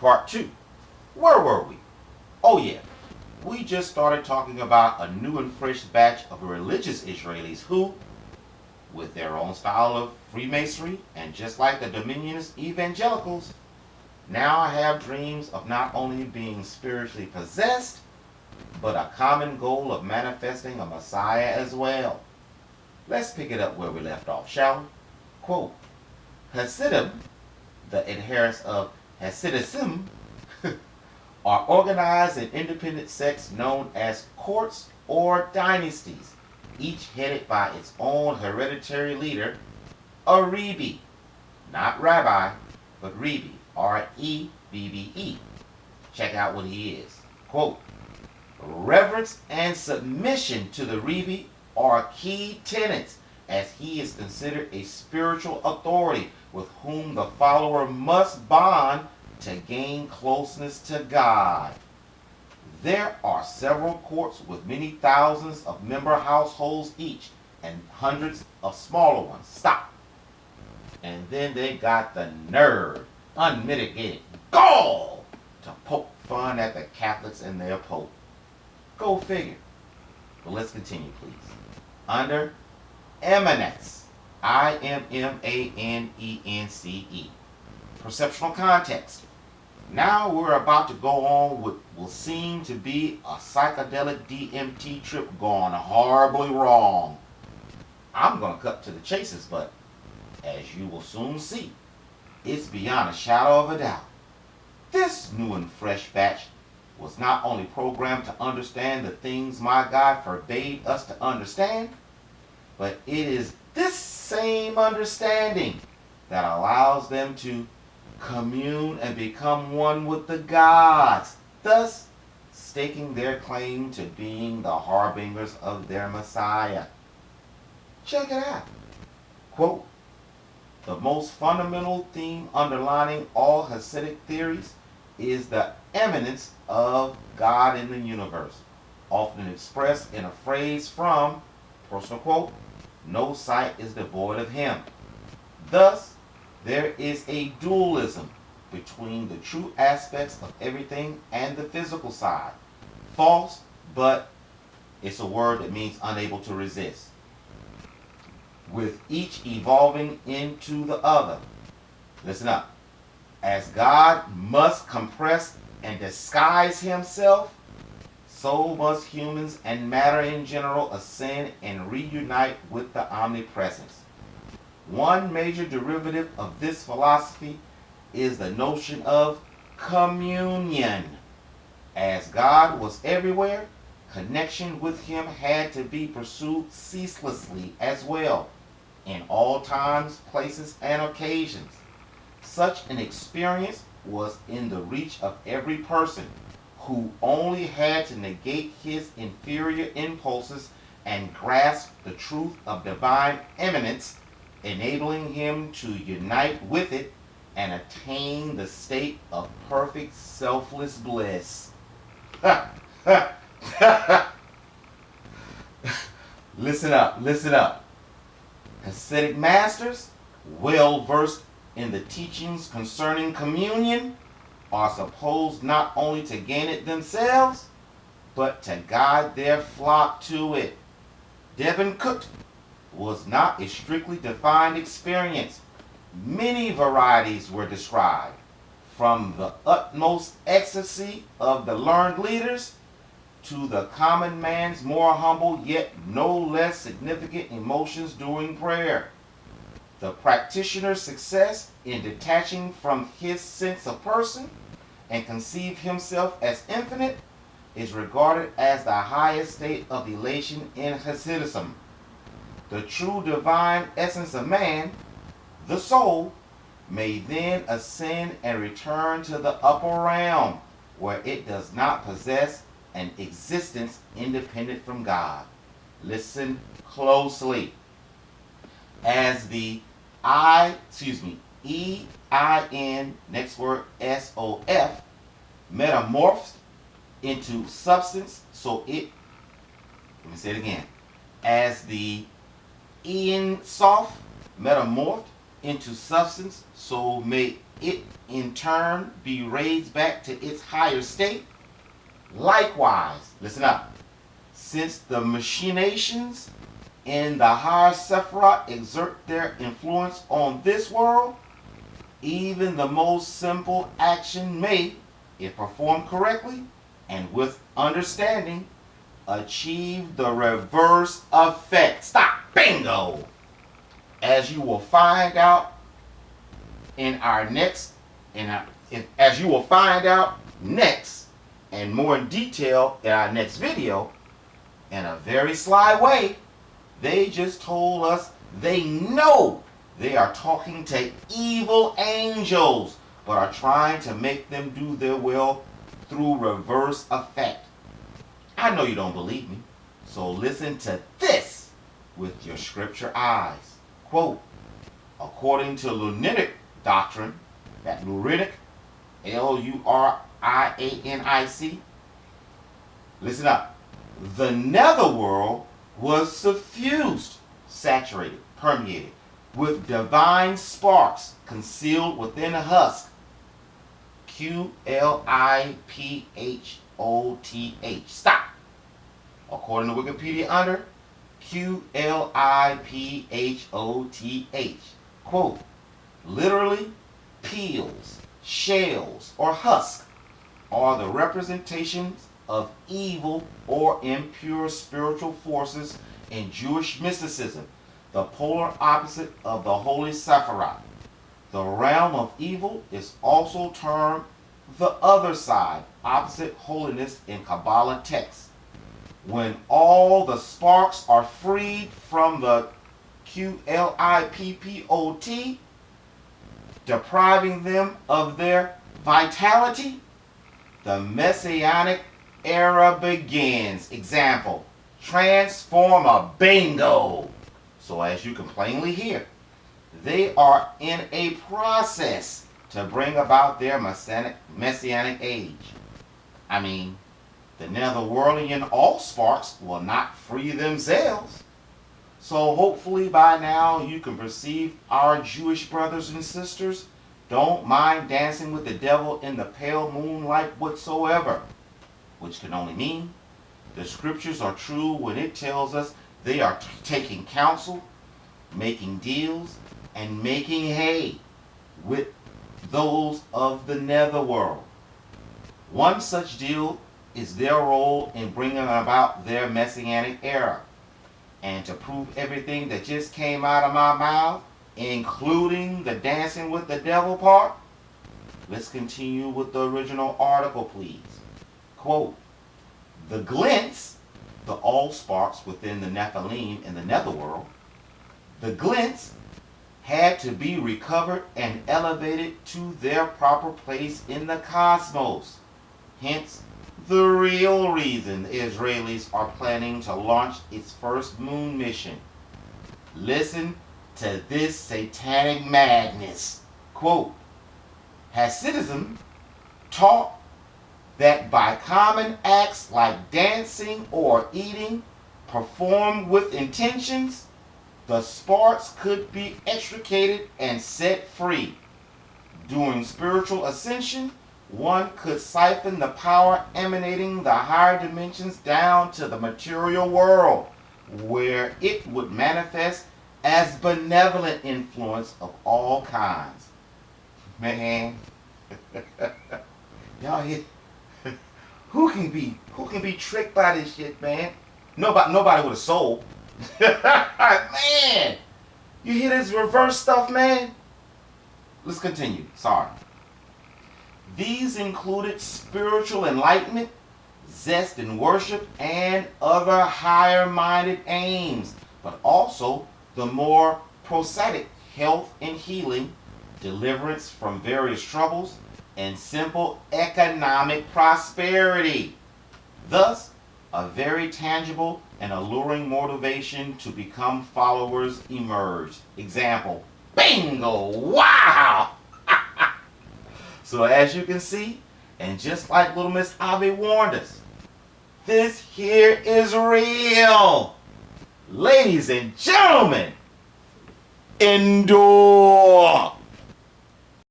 Part 2. Where were we? Oh yeah, we just started talking about a new and fresh batch of religious Israelis who, with their own style of Freemasonry, and just like the Dominionist evangelicals, now have dreams of not only being spiritually possessed, but a common goal of manifesting a Messiah as well. Let's pick it up where we left off, shall we? Quote, Hasidim, the adherents of Hasidism, are organized in independent sects known as courts or dynasties, each headed by its own hereditary leader, a Rebbe, not rabbi, but Rebbe, R-E-B-B-E. Check out what he is. Quote, reverence and submission to the Rebbe are key tenets, as he is considered a spiritual authority with whom the follower must bond to gain closeness to God. There are several courts with many thousands of member households each, and hundreds of smaller ones. Stop. And then they got the nerve, unmitigated gall, to poke fun at the Catholics and their Pope. Go figure. But let's continue, please. Under eminence, I-M-M-A-N-E-N-C-E. Perceptual context. Now we're about to go on what will seem to be a psychedelic DMT trip gone horribly wrong. I'm going to cut to the chases, but as you will soon see, it's beyond a shadow of a doubt. This new and fresh batch was not only programmed to understand the things my God forbade us to understand, but it is this same understanding that allows them to commune and become one with the gods, thus staking their claim to being the harbingers of their Messiah. Check it out. Quote, the most fundamental theme underlining all Hasidic theories is the immanence of God in the universe, often expressed in a phrase from, personal quote, no sight is devoid of him. Thus, there is a dualism between the true aspects of everything and the physical side. False, but it's a word that means unable to resist, with each evolving into the other. Listen up. As God must compress and disguise himself, so must humans and matter in general ascend and reunite with the omnipresence. One major derivative of this philosophy is the notion of communion. As God was everywhere, connection with him had to be pursued ceaselessly as well, in all times, places, and occasions. Such an experience was in the reach of every person, who only had to negate his inferior impulses and grasp the truth of divine immanence, enabling him to unite with it and attain the state of perfect selfless bliss. Listen up, listen up. Hasidic masters, well versed in the teachings concerning communion, are supposed not only to gain it themselves, but to guide their flock to it. Devin Cook was not a strictly defined experience. Many varieties were described, from the utmost ecstasy of the learned leaders to the common man's more humble yet no less significant emotions during prayer. The practitioner's success in detaching from his sense of person and conceive himself as infinite is regarded as the highest state of elation in Hasidism. The true divine essence of man, the soul, may then ascend and return to the upper realm, where it does not possess an existence independent from God. Listen closely. As the E-I-N, next word, S-O-F, metamorphs into substance, so it, let me say it again, as the Ein Sof metamorphed into substance, so may it in turn be raised back to its higher state? Likewise, listen up, since the machinations in the higher Sephiroth exert their influence on this world, even the most simple action may, if performed correctly and with understanding, achieve the reverse effect. Stop. Bingo. As you will find out in our next, as you will find out next, and more in detail in our next video, in a very sly way, they just told us they know they are talking to evil angels, but are trying to make them do their will through reverse effect. I know you don't believe me, so listen to this with your scripture eyes. Quote, according to Lurinic doctrine, that Lurinic, L-U-R-I-A-N-I-C, listen up, the netherworld was suffused, saturated, permeated with divine sparks concealed within a husk. Q-L-I-P-H-O-T-H. Stop. According to Wikipedia under Q-L-I-P-H-O-T-H. Quote, literally, peels, shells, or husk are the representations of evil or impure spiritual forces in Jewish mysticism, the polar opposite of the Holy Sephiroth. The realm of evil is also termed the other side, opposite holiness in Kabbalah texts. When all the sparks are freed from the Q-L-I-P-P-O-T, depriving them of their vitality, the Messianic era begins. Example, transformer. Bingo. So as you can plainly hear, they are in a process to bring about their messianic age. I mean, the netherworldian allsparks will not free themselves. So hopefully by now you can perceive our Jewish brothers and sisters don't mind dancing with the devil in the pale moonlight whatsoever, which can only mean the scriptures are true when it tells us they are taking counsel, making deals, and making hay with those of the netherworld. One such deal is their role in bringing about their messianic era. And to prove everything that just came out of my mouth, including the dancing with the devil part, let's continue with the original article, please. Quote, the glints, the allsparks within the Nephilim in the netherworld, the glints had to be recovered and elevated to their proper place in the cosmos. Hence, the real reason the Israelis are planning to launch its first moon mission. Listen to this satanic madness. Quote, Hasidism taught that by common acts like dancing or eating, performed with intentions, the sparks could be extricated and set free. During spiritual ascension, one could siphon the power emanating the higher dimensions down to the material world, where it would manifest as benevolent influence of all kinds. Man, y'all hit. Who can be tricked by this shit, man? Nobody with a soul. Man, you hear this reverse stuff, man? Let's continue. Sorry. These included spiritual enlightenment, zest in worship, and other higher-minded aims, but also the more prosaic health and healing, deliverance from various troubles, and simple economic prosperity. Thus, a very tangible and alluring motivation to become followers emerged. Example, bingo, wow! So as you can see, and just like little Miss Ave warned us, this here is real. Ladies and gentlemen, endure.